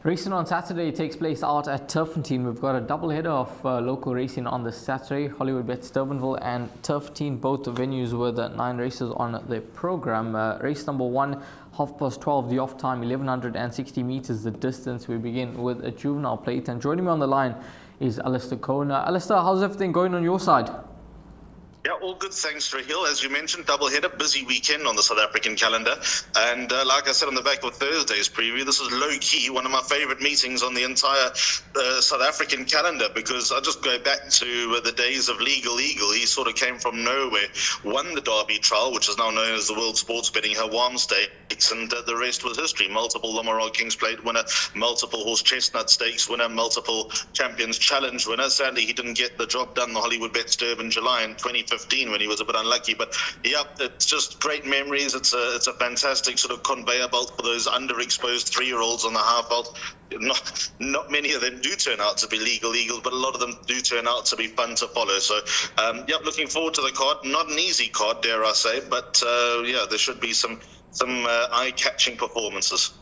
Racing on Saturday takes place out at Turffontein. We've got a double header of local racing on this Saturday. Hollywoodbets Durbanville and Turffontein, both the venues with 9 races on their program. Race number 1, 12:30 the off time, 1160 meters the distance. We begin with a juvenile plate, and joining me on the line is Alistair Cohen. Alistair, how's everything going on your side? Yeah, all good, thanks, Rahil. As you mentioned, double-header, busy weekend on the South African calendar. And like I said on the back of Thursday's preview, this is low-key one of my favourite meetings on the entire South African calendar, because I just go back to the days of Legal Eagle. He sort of came from nowhere, won the Derby trial, which is now known as the World Sports Betting Hawam Stakes, and the rest was history. Multiple Lamarald Kings Plate winner, multiple Horse Chestnut Stakes winner, multiple Champions Challenge winner. Sadly, he didn't get the job done, the Hollywoodbets Durbanville in 2015 when he was a bit unlucky. But yeah, it's just great memories. It's a fantastic sort of conveyor belt for those underexposed 3-year-olds on the half belt. Not many of them do turn out to be Legal Eagles, but a lot of them do turn out to be fun to follow. So yeah, looking forward to the card. Not an easy card, dare I say, but yeah, there should be some eye-catching performances.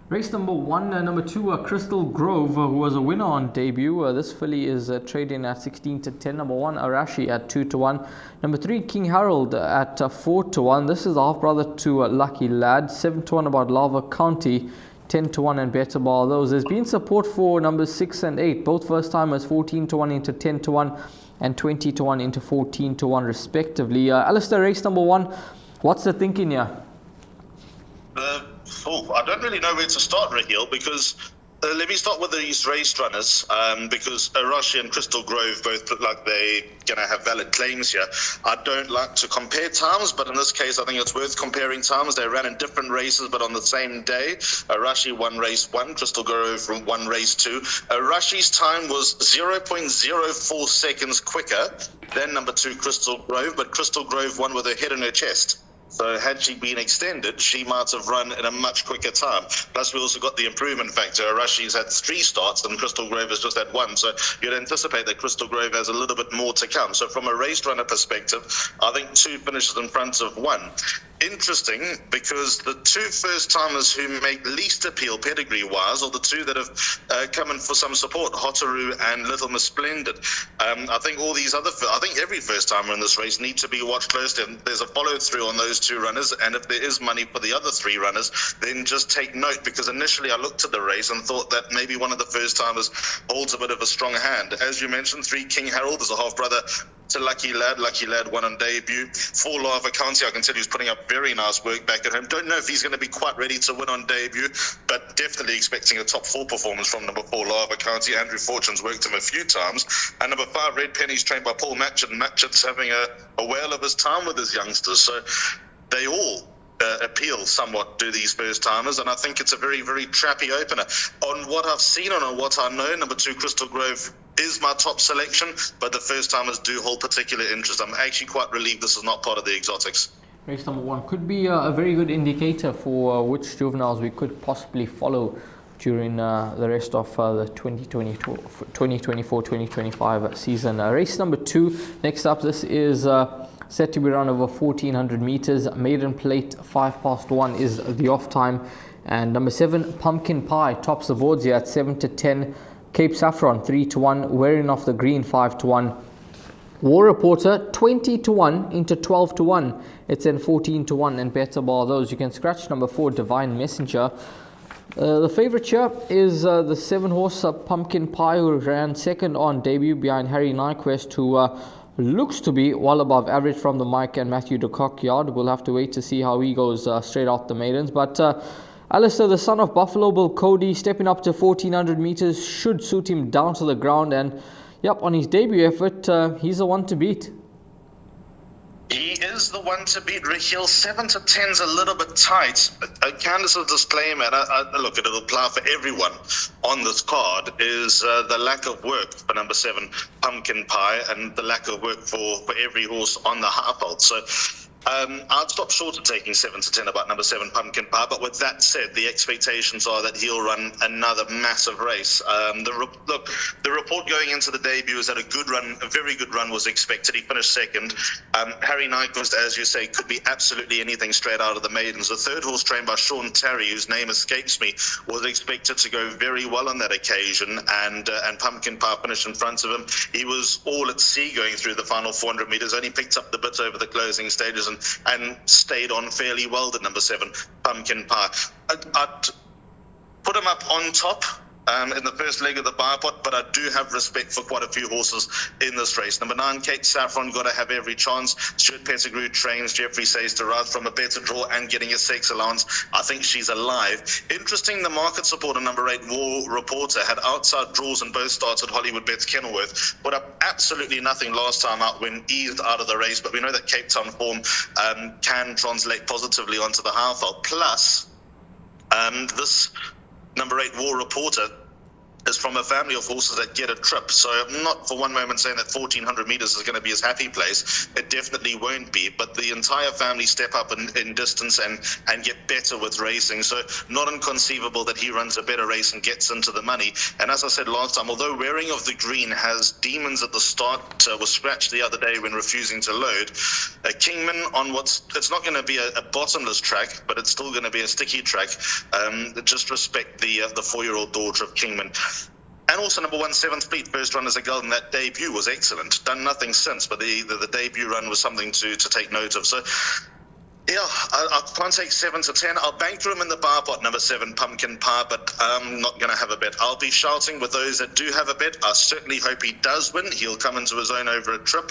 Race number 1, number 2, Crystal Grove, who was a winner on debut. This filly is trading at 16-10. Number 1, Arashi at 2-1. Number 3, King Harold at 4-1. This is the half brother to Lucky Lad. 7-1 about Lava County. 10-1 and better bar those. There's been support for numbers 6 and 8, both first timers, 14-1 into 10-1 and 20-1 into 14-1 respectively. Alistair, race number 1, what's the thinking here? I don't really know where to start, Rahil, because let me start with these race runners, because Arashi and Crystal Grove both look like they're going to have valid claims here. I don't like to compare times, but in this case, I think it's worth comparing times. They ran in different races, but on the same day. Arashi won race 1, Crystal Grove won race 2. Arashi's time was 0.04 seconds quicker than number 2, Crystal Grove, but Crystal Grove won with her head in her chest. So had she been extended, she might have run in a much quicker time. Plus, we also got the improvement factor. Arashi's had 3 starts and Crystal Grove has just had 1. So you'd anticipate that Crystal Grove has a little bit more to come. So from a race runner perspective, I think 2 finishes in front of 1. Interesting, because the 2 first-timers who make least appeal pedigree-wise are the 2 that have come in for some support, Hotaru and Little Miss Splendid. I think all these I think every first-timer in this race needs to be watched closely. And there's a follow-through on those 2 runners, and if there is money for the other 3 runners, then just take note, because initially I looked at the race and thought that maybe one of the first-timers holds a bit of a strong hand. As you mentioned, 3, King Harold is a half-brother to Lucky Lad. Lucky Lad won on debut. 4, Lava County, I can tell you, he's putting up very nice work back at home. Don't know if he's going to be quite ready to win on debut, but definitely expecting a top 4 performance from number 4, Lava County. Andrew Fortune's worked him a few times. And number 5, Red Penny's trained by Paul Matchett. Matchett's having a whale of his time with his youngsters. So they all appeal somewhat to these first-timers, and I think it's a very, very trappy opener. On what I've seen and on what I know, number 2, Crystal Grove is my top selection, but the first-timers do hold particular interest. I'm actually quite relieved this is not part of the exotics. Race number 1 could be a very good indicator for which juveniles we could possibly follow during the rest of the 2024-2025 season. Race number 2, next up, this is set to be run over 1400 meters. Maiden Plate 1:05 is the off time, and number 7, Pumpkin Pie, tops the boards here at 7-10. Cape Saffron 3-1. Wearing Off the Green 5-1. War Reporter 20-1 into 12-1. It's then 14-1 and better bar those. You can scratch number 4, Divine Messenger. The favourite here is the 7-horse Pumpkin Pie, who ran second on debut behind Harry Nyquist, who looks to be well above average from the Mike and Matthew de Kock yard. We'll have to wait to see how he goes straight out the maidens. But Alistair, the son of Buffalo Bill Cody, stepping up to 1400 meters, should suit him down to the ground. And yep, on his debut effort, he's the one to beat. He is the one to beat, Rahil. 7-10's a little bit tight. Candace's disclaimer, and look, it'll apply for everyone on this card, is the lack of work for number 7, Pumpkin Pie, and the lack of work for every horse on the half-out. So I'd stop short of taking 7 to 10 about number 7 Pumpkin Pie, but with that said, the expectations are that he'll run another massive race. The report going into the debut is that a very good run was expected. He finished second. Harry Nyquist, as you say, could be absolutely anything straight out of the maidens. The third horse trained by Sean Terry, whose name escapes me, was expected to go very well on that occasion, and Pumpkin Pie finished in front of him. He was all at sea going through the final 400 metres, only picked up the bit over the closing stages and stayed on fairly well, the number 7 Pumpkin Pie. I'd put him up on top in the first leg of the buy pot, but I do have respect for quite a few horses in this race. Number 9, Cape Saffron, got to have every chance. Stuart Pettigrew trains Jeffrey says to ride from a better draw and getting a sex allowance. I think she's alive. Interesting, the market supporter number 8, War Reporter, had outside draws in both starts at Hollywoodbets Kenilworth. Put up absolutely nothing last time out when eased out of the race, but we know that Cape Town form can translate positively onto the Halfeld. Plus, this number 8, War Reporter, is from a family of horses that get a trip. So I'm not for one moment saying that 1,400 metres is going to be his happy place. It definitely won't be. But the entire family step up in distance and get better with racing. So not inconceivable that he runs a better race and gets into the money. And as I said last time, although wearing of the green has demons at the start, was scratched the other day when refusing to load, Kingman on it's not going to be a bottomless track, but it's still going to be a sticky track. Just respect the 4-year-old daughter of Kingman. And also number 1, 7th Fleet, first run as a Golden. That debut was excellent. Done nothing since, but the debut run was something to take note of. So, yeah, I can't take 7 to 10. I'll bank through him in the bar pot, number 7, Pumpkin Pie, but I'm not going to have a bet. I'll be shouting with those that do have a bet. I certainly hope he does win. He'll come into his own over a trip,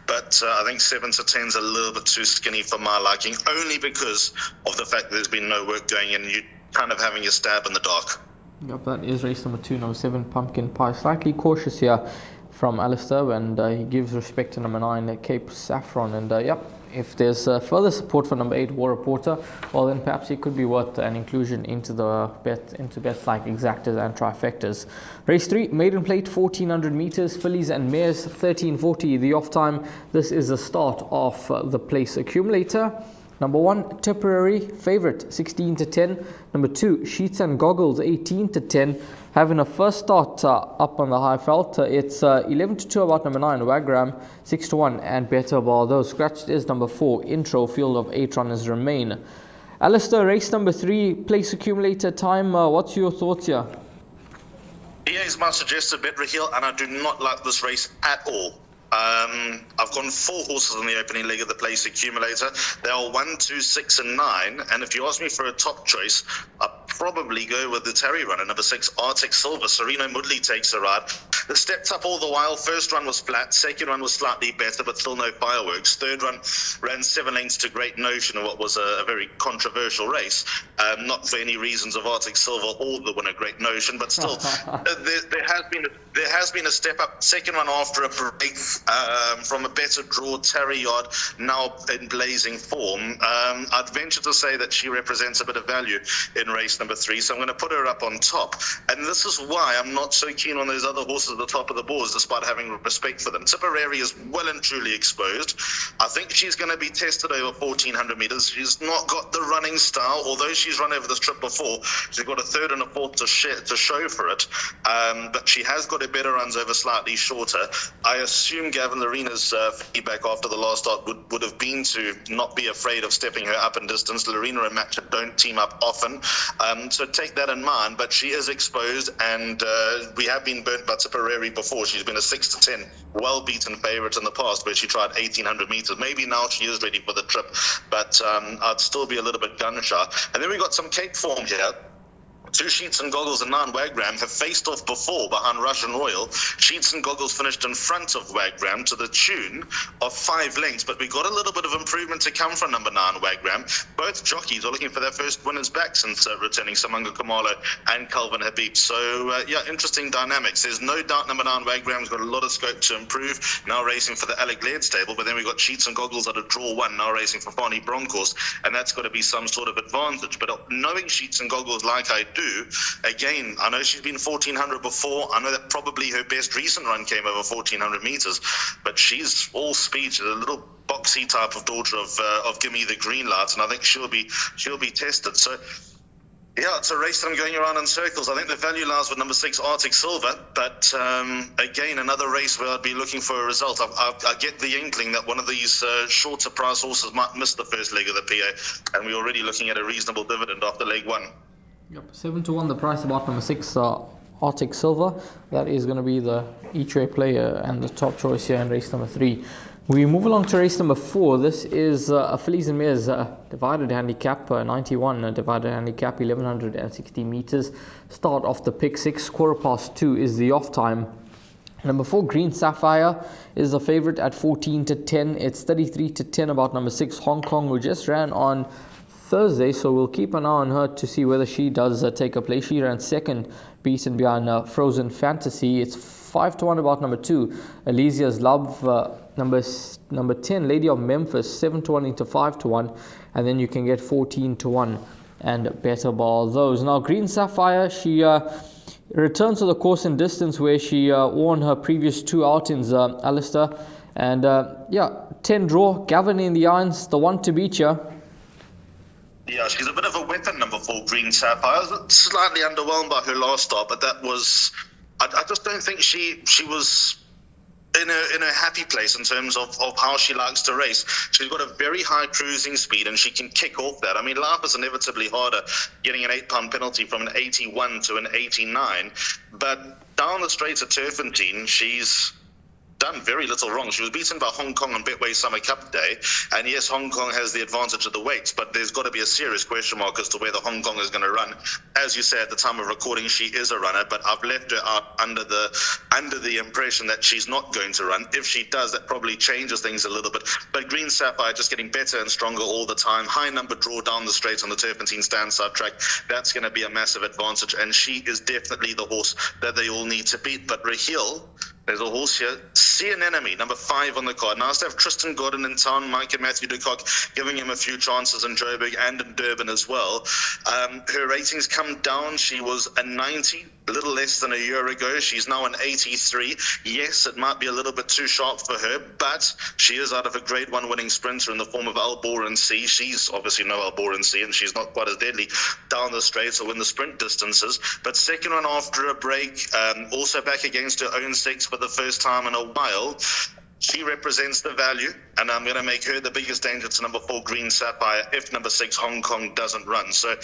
but I think 7 to 10 is a little bit too skinny for my liking, only because of the fact that there's been no work going in. You're kind of having a stab in the dark. Yep, that is race number 2, number 7, Pumpkin Pie. Slightly cautious here from Alistair, and he gives respect to number 9, Cape Saffron. And yep, if there's further support for number 8, War Reporter, well then perhaps it could be worth an inclusion into bets like exactas and trifectas. Race 3, Maiden Plate, 1,400 metres, fillies and mares, 1340 the off time. This is the start of the place accumulator. Number 1, Tipperary, favourite, 16 to 10. Number 2, Sheets and Goggles, 18 to 10. Having a first start up on the high felt. It's 11 to 2 about number 9, Wagram, 6 to 1, and better bar those. Scratched is number 4, Intro, field of 8 runners remain. Alistair, race number 3, place accumulator time. What's your thoughts here? Here is my suggested bet, Raheel, and I do not like this race at all. I've gone 4 horses in the opening leg of the place accumulator. They are 1, 2, 6, and 9. And if you ask me for a top choice, I'd probably go with the Terry runner, number 6, Arctic Silver. Sereno Mudley takes a ride. It stepped up all the while. First run was flat. Second run was slightly better, but still no fireworks. Third run ran 7 lengths to Great Notion in what was a very controversial race. Not for any reasons of Arctic Silver or the winner Great Notion, but still, there has been a step up. Second run after a break from a better draw, Terry Yard, now in blazing form. I'd venture to say that she represents a bit of value in race number 3, so I'm going to put her up on top. And this is why I'm not so keen on those other horses at the top of the boards, despite having respect for them. Tipperary is well and truly exposed. I think she's going to be tested over 1,400 metres. She's not got the running style, although she's run over this trip before. She's got a 3rd and a 4th to show for it, but she has got a better runs over slightly shorter. I assume Gavin Lorena's feedback after the last start would have been to not be afraid of stepping her up in distance. Lorena and Matcha don't team up often, so take that in mind, but she is exposed, and we have been burnt by Tipperary before. She's been a 6 to 10 well-beaten favourite in the past where she tried 1,800 metres. Maybe now she is ready for the trip, but I'd still be a little bit gun-shy. And then we got some Cape form here. 2 Sheets and Goggles and 9 Wagram have faced off before behind Russian Royal. Sheets and Goggles finished in front of Wagram to the tune of 5 lengths, but we got a little bit of improvement to come from number 9 Wagram. Both jockeys are looking for their first winners back since returning Samanga Kumalo and Calvin Habib. So, yeah, interesting dynamics. There's no doubt number 9 Wagram's got a lot of scope to improve, now racing for the Alec Laird stable, but then we've got Sheets and Goggles at a draw 1, now racing for Fani Broncos, and that's got to be some sort of advantage. But knowing Sheets and Goggles like I do, again, I know she's been 1,400 before. I know that probably her best recent run came over 1,400 metres, but she's all speed. She's a little boxy type of daughter of Gimme the Green Light, and I think she'll be tested. So yeah, it's a race that I'm going around in circles. I think the value lies with number 6, Arctic Silver, but again, another race where I'd be looking for a result. I get the inkling that one of these shorter price horses might miss the first leg of the PA, and we're already looking at a reasonable dividend after leg 1. Yep, 7-1 the price about number 6, Arctic Silver. That is going to be the each way player and the top choice here in race number 3. We move along to race number 4. This is a fillies and mares divided handicap, 91 divided handicap, 1160 meters. Start off the pick 6, 2:15 is the off time. Number 4, Green Sapphire, is the favorite at 14-10. It's 33-10 about number 6, Hong Kong, who just ran on Thursday, so we'll keep an eye on her to see whether she does take a place. She ran second, beaten behind Frozen Fantasy. It's 5-1 about number 2, Elysia's Love. Number 10, Lady of Memphis, 7-1 into 5-1, and then you can get 14-1 and better ball those. Now Green Sapphire, she returns to the course and distance where she won her previous 2 outings, Alistair, and yeah, 10 draw, Gavin in the irons, the one to beat you. Yeah, she's a bit of a weapon, number 4, Green Sapphire. I was slightly underwhelmed by her last start, but that was, I just don't think she was in a happy place in terms of how she likes to race. She's got a very high cruising speed, and she can kick off that. I mean, life is inevitably harder, getting an £8 penalty from an 81 to an 89, but down the straight at Turffontein, she's done very little wrong. She was beaten by Hong Kong on Betway Summer Cup Day, and yes, Hong Kong has the advantage of the weights, but there's got to be a serious question mark as to whether Hong Kong is going to run. As you say, at the time of recording, she is a runner, but I've left her out under the impression that she's not going to run. If she does, that probably changes things a little bit. But Green Sapphire just getting better and stronger all the time. High number draw down the straight on the Turffontein stand-side track. That's going to be a massive advantage, and she is definitely the horse that they all need to beat. But Raheel, there's a horse here, See an Enemy, number 5 on the card. Nice to have Tristan Godden in town, Mike and Matthew Ducock giving him a few chances in Joburg and in Durban as well. Her ratings come down. She was a 90, a little less than a year ago. She's now an 83. Yes, it might be a little bit too sharp for her, but she is out of a Grade 1 winning sprinter in the form of Alboran C. She's obviously no Alboran C, and she's not quite as deadly down the straight or in the sprint distances. But second one after a break, also back against her own sex for the first time in a while. She represents the value, and I'm going to make her the biggest danger to number 4, Green Sapphire, if number 6, Hong Kong, doesn't run. So,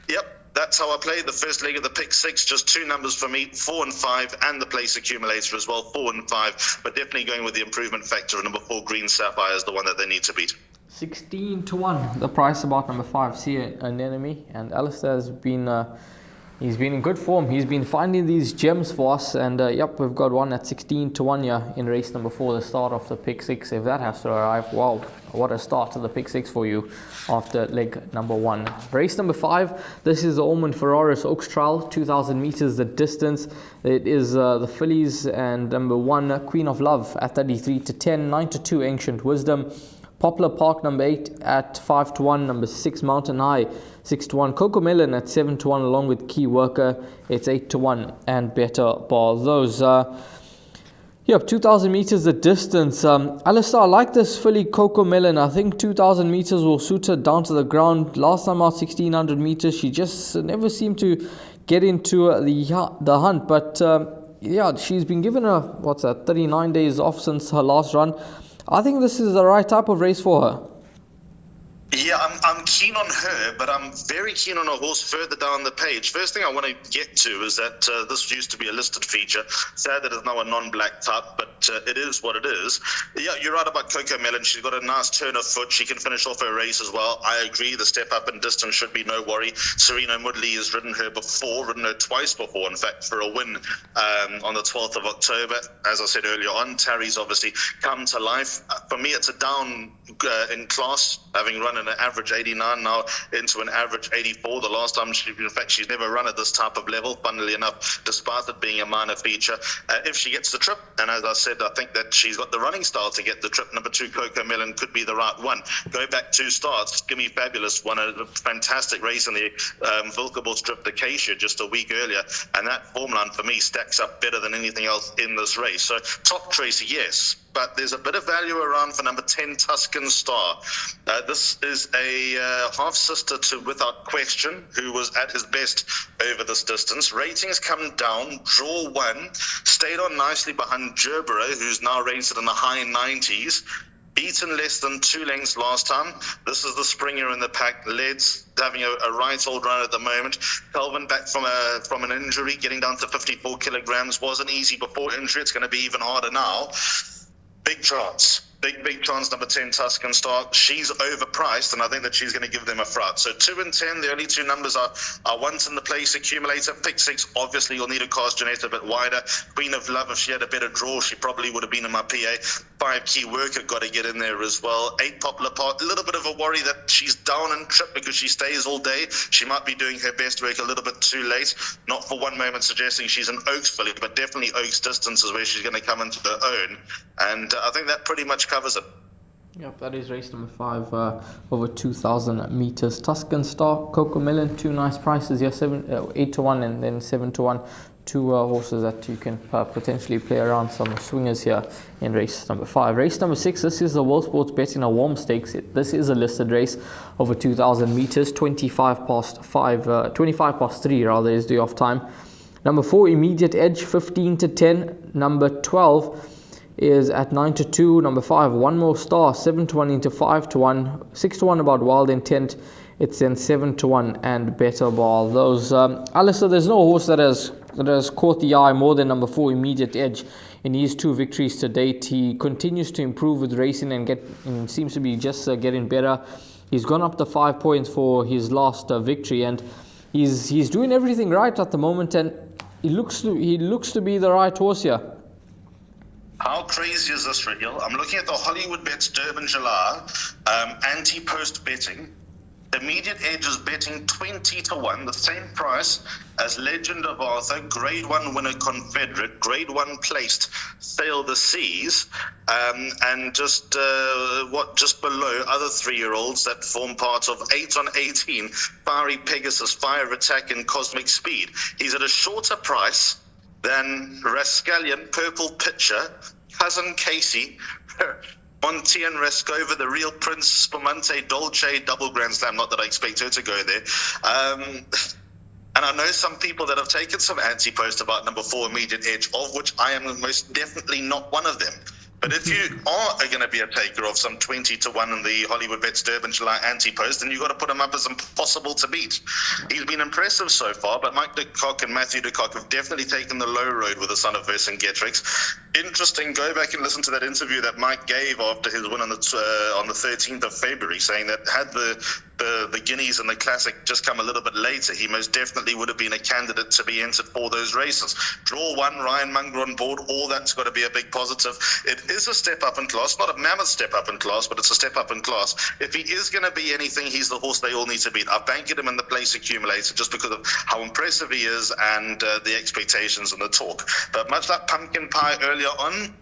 yep, that's how I played the first leg of the pick 6. Just 2 numbers for me, 4 and 5, and the place accumulator as well, 4 and 5. But definitely going with the improvement factor of number 4, Green Sapphire, is the one that they need to beat. 16-1, the price about number 5, See an Enemy, and Alistair has been... he's been in good form. He's been finding these gems for us, and yep, we've got one at 16-1 here in race number 4, the start of the pick 6. If that has to arrive, wow, what a start to the pick 6 for you after leg number 1. Race number 5, this is the Ormond Ferraris Oaks Trial, 2,000 meters the distance. It is the fillies and number 1, Queen of Love at 33-10, 9-2 Ancient Wisdom. Poplar Park number 8 at 5-1, number 6 Mountain High 6-1, Coco Melon at 7-1 along with Key Worker, it's 8-1 and better ball those. Yep, 2,000 meters the distance. Alistair, I like this filly Coco Melon. I think 2,000 meters will suit her down to the ground. Last time out 1,600 meters, she just never seemed to get into the hunt, but yeah, she's been given 39 days off since her last run. I think this is the right type of race for her. Yeah, I'm keen on her, but I'm very keen on a horse further down the page. First thing I want to get to is that this used to be a listed feature. Sad that it's now a non-black type, but it is what it is. Yeah, you're right about Coco Melon. She's got a nice turn of foot. She can finish off her race as well. I agree, the step up in distance should be no worry. Serena Moodley has ridden her twice before, in fact, for a win on the 12th of October. As I said earlier on, Tarry's obviously come to life. For me, it's a down in class, having run an average 89 now into an average 84. The last time she's never run at this type of level, funnily enough, despite it being a minor feature. If she gets the trip, and as I said, I think that she's got the running style to get the trip. Number 2, Coco Melon, could be the right one. Go back 2 starts. Gimme Fabulous won a fantastic race in the Vilkebos Strip Acacia just a week earlier, and that form line for me stacks up better than anything else in this race. So top choice, yes. but there's a bit of value around for number 10, Tuscan Star. This is a half-sister to Without Question, who was at his best over this distance. Ratings come down, draw 1, stayed on nicely behind Gerbera, who's now rated in the high 90s. Beaten less than 2 lengths last time. This is the springer in the pack. Led's having a right old run at the moment. Calvin back from an injury, getting down to 54 kilograms. Wasn't easy before injury. It's going to be even harder now. Big chance. Big chance, number 10, Tuscan Star. She's overpriced, and I think that she's going to give them a fright. So 2 and 10, the only 2 numbers are once in the place accumulator. Pick 6, obviously you'll need a cast Janetta a bit wider. Queen of Love, if she had a better draw, she probably would have been in my PA. 5, Key Worker, got to get in there as well. 8, Popular Part, a little bit of a worry that she's down and trip because she stays all day. She might be doing her best work a little bit too late. Not for one moment suggesting she's an Oaks filly, but definitely Oaks distance is where she's going to come into her own. And I think that pretty much covers it. Yep, that is race number 5, over 2,000 meters. Tuscan Star, Coco Melon, 2 nice prices here, 8 to 1 and then 7 to 1. 2 horses that you can potentially play around, some swingers here in race number 5. Race number 6, this is the World Sports Betting Warm Stakes. This is a listed race over 2,000 meters, 25 past 3 rather is the off time. Number 4, Immediate Edge, 15 to 10. Number 12 is at 9 to 2. Number 5, One More Star, 7 to 1 into 5 to 1. 6 to 1 about Wild Intent. It's then 7 to 1 and Better Ball. Those, Alistair, there's no horse that has caught the eye more than number 4, Immediate Edge. In his 2 victories to date, he continues to improve with racing and seems to be just getting better. He's gone up to 5 points for his last victory, and he's doing everything right at the moment, and he looks to be the right horse here. How crazy is this, Raheel? I'm looking at the Hollywoodbets Durbanville anti-post betting. Immediate Edge is betting 20 to 1, the same price as Legend of Arthur, Grade 1 winner Confederate, Grade 1 placed Sail the Seas, and just below other 3-year-olds that form part of 8 on 18, Fiery Pegasus, Fire Attack, and Cosmic Speed. He's at a shorter price than Rascallion, Purple Pitcher, Cousin Casey, Montian Rescova, the Real Prince, Spumante, Dolce, Double Grand Slam. Not that I expect her to go there. And I know some people that have taken some anti-post about number 4, Immediate Edge, of which I am most definitely not one of them. But if you are going to be a taker of some 20 to 1 in the Hollywoodbets Durbanville anti-post, then you've got to put him up as impossible to beat. He's been impressive so far, but Mike de Kock and Matthew de Kock have definitely taken the low road with the son of Vercingetorix. Interesting, go back and listen to that interview that Mike gave after his win on the 13th of February, saying that had the Guineas and the Classic just come a little bit later, he most definitely would have been a candidate to be entered for those races. Draw 1, Ryan Munger on board, all that's got to be a big positive. It is a step up in class, not a mammoth step up in class, but it's a step up in class. If he is going to be anything, he's the horse they all need to beat. I've banked him in the place accumulator just because of how impressive he is and the expectations and the talk. But much like Pumpkin Pie earlier on,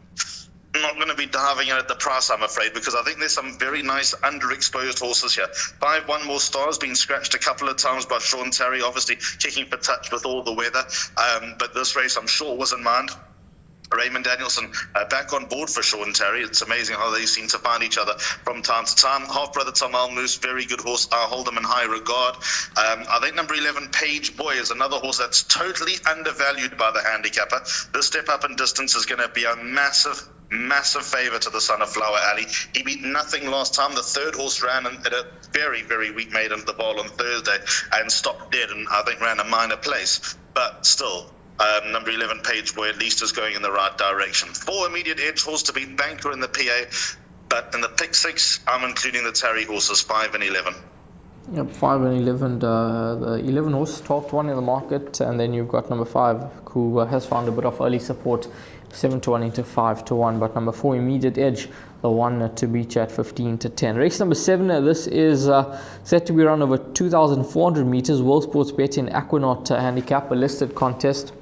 I'm not going to be diving in at the price, I'm afraid, because I think there's some very nice underexposed horses here. 5, One More Stars, been scratched a couple of times by Sean Terry, obviously kicking for touch with all the weather. But this race, I'm sure, was in mind. Raymond Danielson back on board for Sean Terry. It's amazing how they seem to find each other from time to time. Half-brother Tom Almoose, very good horse. I hold him in high regard. I think number 11, Page Boy, is another horse that's totally undervalued by the handicapper. This step up in distance is going to be a massive favour to the son of Flower Alley. He beat nothing last time. The 3rd horse ran at a very, very weak maiden at the ball on Thursday and stopped dead and I think ran a minor place. But still, number 11, Page Boy, at least is going in the right direction. 4, Immediate Edge horse to beat Banker in the PA, but in the pick 6, I'm including the Terry horses, 5 and 11. Yep, 5 and 11, the 11 horse, 12 to 1 in the market, and then you've got number 5, who has found a bit of early support, 7 to 1 into 5 to 1, but number 4, Immediate Edge, the one to beat at 15 to 10. Race number 7, this is set to be run over 2,400 meters, World Sports Betting Aquanaut handicap, a listed contest.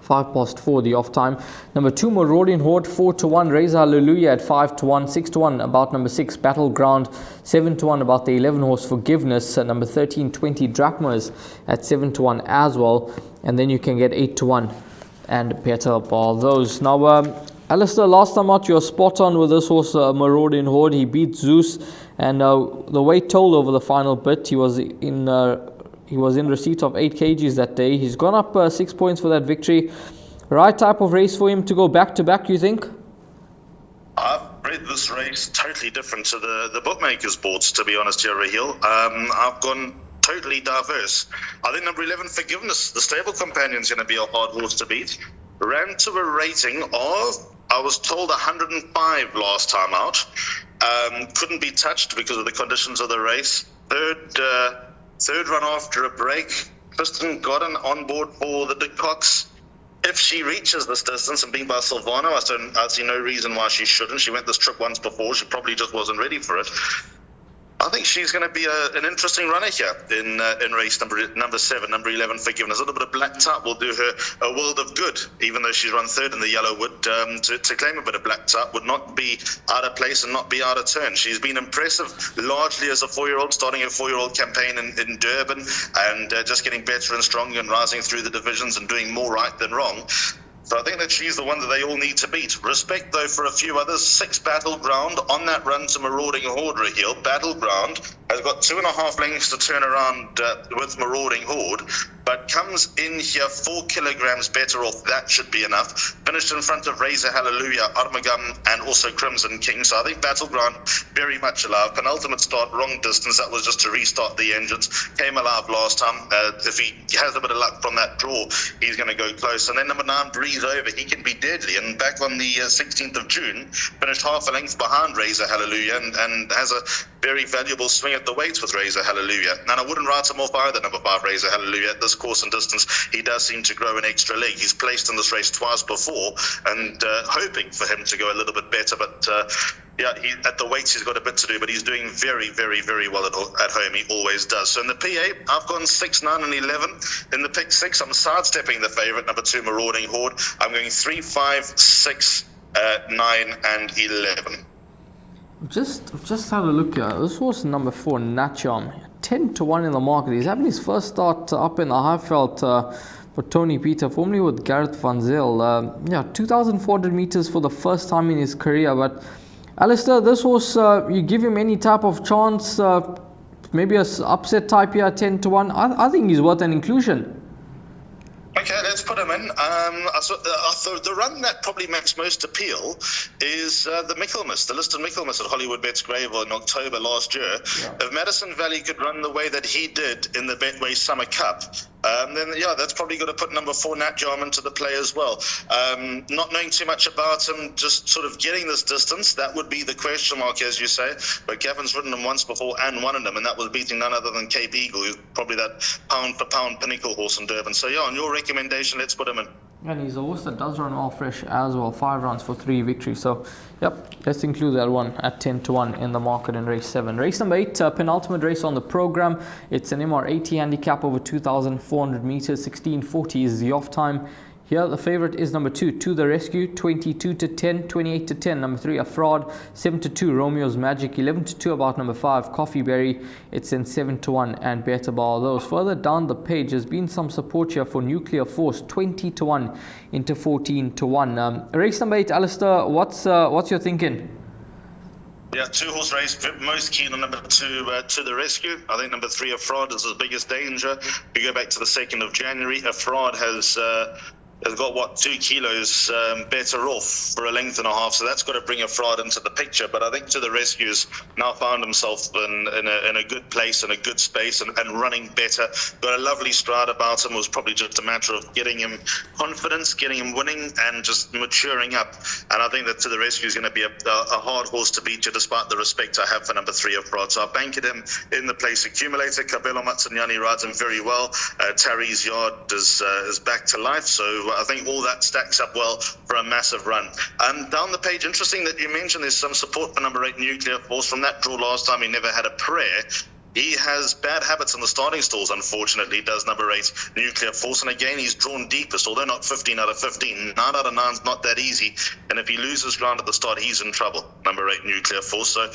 5 past 4 the off time. Number 2, Marauding Horde, 4 to 1. Reza Hallelujah at 5 to 1. 6 to 1 about number 6, Battleground. 7 to 1 about the 11 horse, Forgiveness. Number 13, 20 Drachmas at 7 to 1 as well. And then you can get 8 to 1 and Better Ball. Those now, Alistair, last time out, you're spot on with this horse, Marauding Horde. He beat Zeus, and the weight told over the final bit. He was in receipt of 8 kgs that day. He's gone up 6 points for that victory. Right type of race for him to go back to back, you think? I've read this race totally different to the bookmakers' boards, to be honest here, Raheel. I've gone totally diverse. I think number 11, Forgiveness, the stable companion's going to be a hard horse to beat. Ran to a rating of, I was told, 105 last time out. Couldn't be touched because of the conditions of the race. Third run after a break. Kristen Godden on board for the Dick Cox. If she reaches this distance and being by Silvano, I see no reason why she shouldn't. She went this trip once before. She probably just wasn't ready for it. I think she's going to be an interesting runner here in race number 7, number 11, Forgiveness. A little bit of black type will do her a world of good, even though she's run third in the Yellowwood. To claim a bit of black type would not be out of place and not be out of turn. She's been impressive largely as a 4-year-old, starting her 4-year-old campaign in Durban and just getting better and stronger and rising through the divisions and doing more right than wrong. So I think that she's the one that they all need to beat. Respect, though, for a few others. 6 Battleground on that run to Marauding Horde, Raheel. Battleground has got 2.5 lengths to turn around with Marauding Horde, but comes in here 4 kilograms better off. That should be enough. Finished in front of Razor Hallelujah, Armagam, and also Crimson King. So I think Battleground very much alive. Penultimate start, wrong distance. That was just to restart the engines. Came alive last time. If he has a bit of luck from that draw, he's going to go close. And then number 9, Breeze Over. He can be deadly. And back on the 16th of June, finished half a length behind Razor Hallelujah and has a very valuable swing at the weights with Razor Hallelujah. And I wouldn't write him off either, number 5, Razor Hallelujah. At this course and distance, he does seem to grow an extra leg. He's placed in this race twice before and hoping for him to go a little bit better, but at the weights he's got a bit to do, but he's doing very, very, very well at home. He always does. So in the PA, I've gone 6, 9 and 11. In the pick 6, I'm sidestepping the favourite, number 2, Marauding Horde. I'm going 3, 5, 6, 9 and 11. Just have a look here. This was number 4, Natcham. 10 to 1 in the market. He's having his first start up in the Highveld for Tony Peter, formerly with Gareth Van Zyl. 2,400 meters for the first time in his career. But Alistair, this horse, you give him any type of chance, maybe a upset type here, 10 to 1. I think he's worth an inclusion. Okay, let's put him in. I thought the run that probably makes most appeal is the Michaelmas, the listed Michaelmas at Hollywoodbets Greyville in October last year. Yeah. If Madison Valley could run the way that he did in the Betway Summer Cup, then that's probably got to put number 4, Nat Jarman, to the play as well. Not knowing too much about him, just sort of getting this distance, that would be the question mark, as you say. But Gavin's ridden him once before and won him, and that was beating none other than Cape Eagle, who's probably that pound-for-pound pinnacle horse in Durban. So on your recommendation, let's put him in. And he's a horse that does run all fresh as well. 5 runs for 3 victories. So, let's include that one at 10 to 1 in the market in race 7. Race number 8, penultimate race on the program. It's an MR80 handicap over 2,400 meters. 1640 is the off time. Here, the favorite is number 2, To the Rescue, 22 to 10, 28 to 10. Number 3, A Fraud, 7 to 2, Romeo's Magic, 11 to 2 about number 5, Coffee Berry. It's in 7 to 1 and Better Bar. Those further down the page, there's been some support here for Nuclear Force, 20 to 1 into 14 to 1. Race number 8, Alistair, what's your thinking? Yeah, 2-horse race, most keen on number 2, To the Rescue. I think number 3, A Fraud, is his biggest danger. If we go back to the 2nd of January, A Fraud has got 2 kilos better off for a length and a half, so that's got to bring A Fraud into the picture. But I think To the Rescue's now found himself in a good place, in a good space, and running better. Got a lovely stride about him. It was probably just a matter of getting him confidence, getting him winning, and just maturing up. And I think that To the Rescue is going to be a hard horse to beat, despite the respect I have for number 3, A Fraud. So I banked him in the place accumulator. Cabello Matsanyani rides him very well. Terry's Yard is back to life, so I think all that stacks up well for a massive run. Down the page, interesting that you mentioned there's some support for number 8, Nuclear Force. From that draw last time, he never had a prayer. He has bad habits in the starting stalls, unfortunately, does number 8, Nuclear Force. And again, he's drawn deepest, although not 15 out of 15. 9 out of 9 is not that easy. And if he loses ground at the start, he's in trouble, number 8, Nuclear Force. So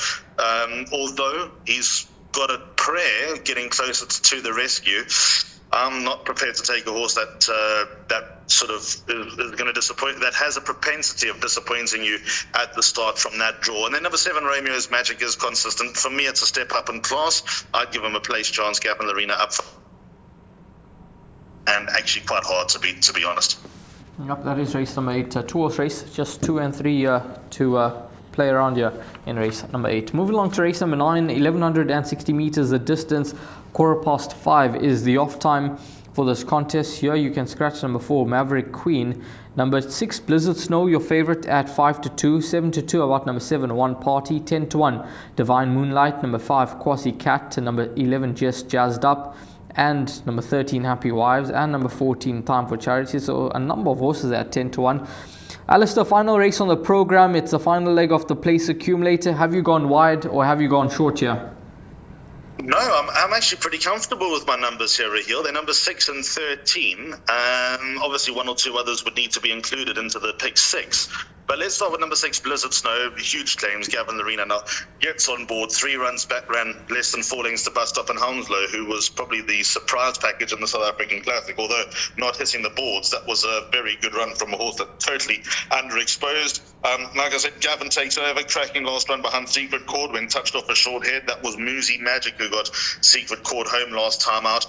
although he's got a prayer getting closer to the Rescue, I'm not prepared to take a horse that sort of is going to disappoint, that has a propensity of disappointing you at the start from that draw. And then number 7, Romeo's Magic, is consistent. For me, it's a step up in class. I'd give him a place chance, Gap in the Arena up, and actually quite hard to beat, to be honest. Yep, that is race number 8. Two-horse race, just 2 and 3 to play around here in race number 8. Moving along to race number 9, 1160 meters the distance, 5:15 is the off time for this contest. Here you can scratch number 4, Maverick Queen. Number 6, Blizzard Snow, your favorite at 5-2. 7-2 about number 7, One Party. 10-1, Divine Moonlight. Number 5, Quasi Cat. Number 11, Just Jazzed Up. And number 13, Happy Wives. And number 14, Time for Charity. So a number of horses at 10-1. Alistair, final race on the program. It's the final leg of the place accumulator. Have you gone wide or have you gone short here? No, I'm actually pretty comfortable with my numbers here, Raheel. They're number 6 and 13. Obviously, 1 or 2 others would need to be included into the pick 6. But let's start with number 6, Blizzard Snow. Huge claims. Gavin Larena now gets on board. 3 runs back, ran less than 4 lengths to Bust Up and Hounslow, who was probably the surprise package in the South African Classic. Although not hitting the boards, that was a very good run from a horse that totally underexposed. Like I said, Gavin takes over. Cracking last run behind Secret Chord when touched off a short head. That was Moosie Magic who got Secret Chord home last time out.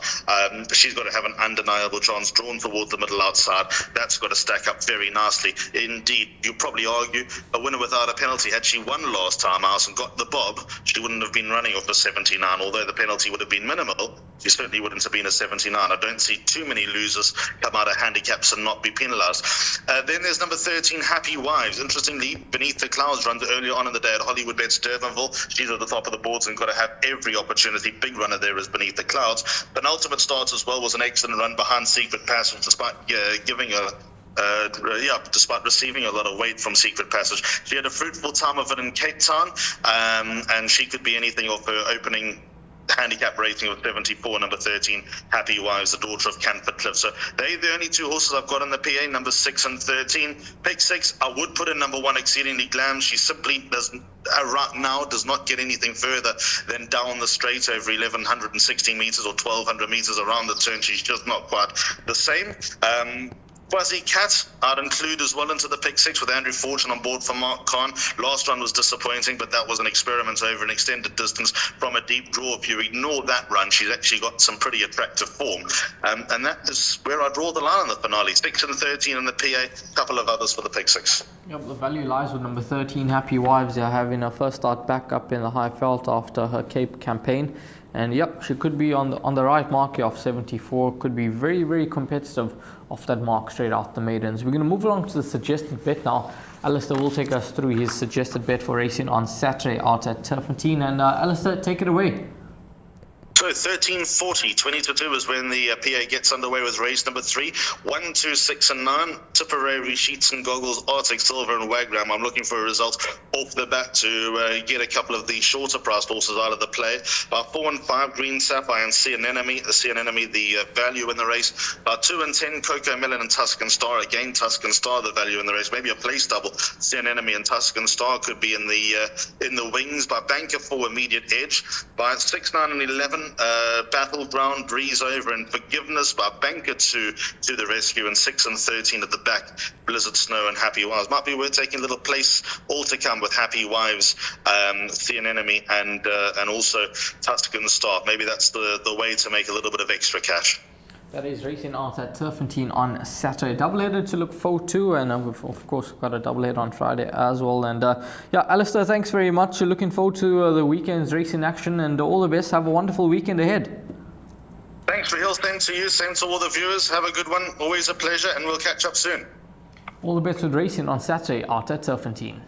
She's got to have an undeniable chance, drawn towards the middle outside. That's got to stack up very nicely. Indeed, you probably argue a winner without a penalty. Had she won last time out and got the bob, she wouldn't have been running off the 79. Although the penalty would have been minimal, she certainly wouldn't have been a 79. I don't see too many losers come out of handicaps and not be penalised. Then there's number 13, Happy Wives. Interestingly, Beneath the Clouds runs earlier on in the day at Hollywoodbets Durbanville. She's at the top of the boards and got to have every opportunity. Big runner there is Beneath the Clouds. Penultimate start as well was an excellent run behind Secret Passage, despite despite receiving a lot of weight from Secret Passage. She had a fruitful time of it in Cape Town, and she could be anything off her opening handicap rating of 74. Number 13, Happy Wives, the daughter of Canford Cliff. So they're the only 2 horses I've got in the PA, number 6 and 13. Pick 6, I would put in number 1, Exceedingly Glam. She simply doesn't right now does not get anything further than down the straight over 1160 meters or 1200 meters around the turn. She's just not quite the same. Quasi Cat I'd include as well into the pick 6 with Andrew Fortune on board for Mark Khan. Last run was disappointing, but that was an experiment over an extended distance from a deep draw. If you ignore that run, she's actually got some pretty attractive form. And that is where I draw the line in the finale. 6 and 13 in the PA, a couple of others for the pick 6. Yep, the value lies with number 13, Happy Wives. They're having her first start back up in the high felt after her Cape campaign. And yep, she could be on the right mark here of 74. Could be very, very competitive off that mark straight out the maidens. We're going to move along to the suggested bet now. Alistair will take us through his suggested bet for racing on Saturday out at Turffontein. And Alistair, take it away. So 13:40, 20-2 is when the PA gets underway with race number 3. 1, 2, 6 and 9. Tipperary, Sheets and Goggles, Arctic Silver and Wagram. I'm looking for a result off the bat to get a couple of the shorter priced horses out of the play. About 4 and 5, Green Sapphire and Sea Anemone. The value in the race. About 2 and 10, Coco Melon and Tuscan Star. Again, Tuscan Star, the value in the race. Maybe a place double. Sea Anemone and Tuscan Star could be in the wings. By Banker 4, Immediate Edge. By 6, 9 and 11, Battleground, Breeze Over and Forgiveness. By Banker 2 to the rescue, and 6 and 13 at the back, Blizzard Snow and Happy Wives. Might be worth taking a little place all to come with Happy Wives, Sea Anemone and also Tuscan Star. Maybe that's the way to make a little bit of extra cash. That is racing out at Turffontein on Saturday. Doubleheader to look forward to, and we've of course got a doubleheader on Friday as well. And yeah, Alistair, thanks very much. Looking forward to the weekend's racing action, and all the best. Have a wonderful weekend ahead. Thanks, Raheel. Same to you. Same to all the viewers. Have a good one. Always a pleasure, and we'll catch up soon. All the best with racing on Saturday out at Turffontein.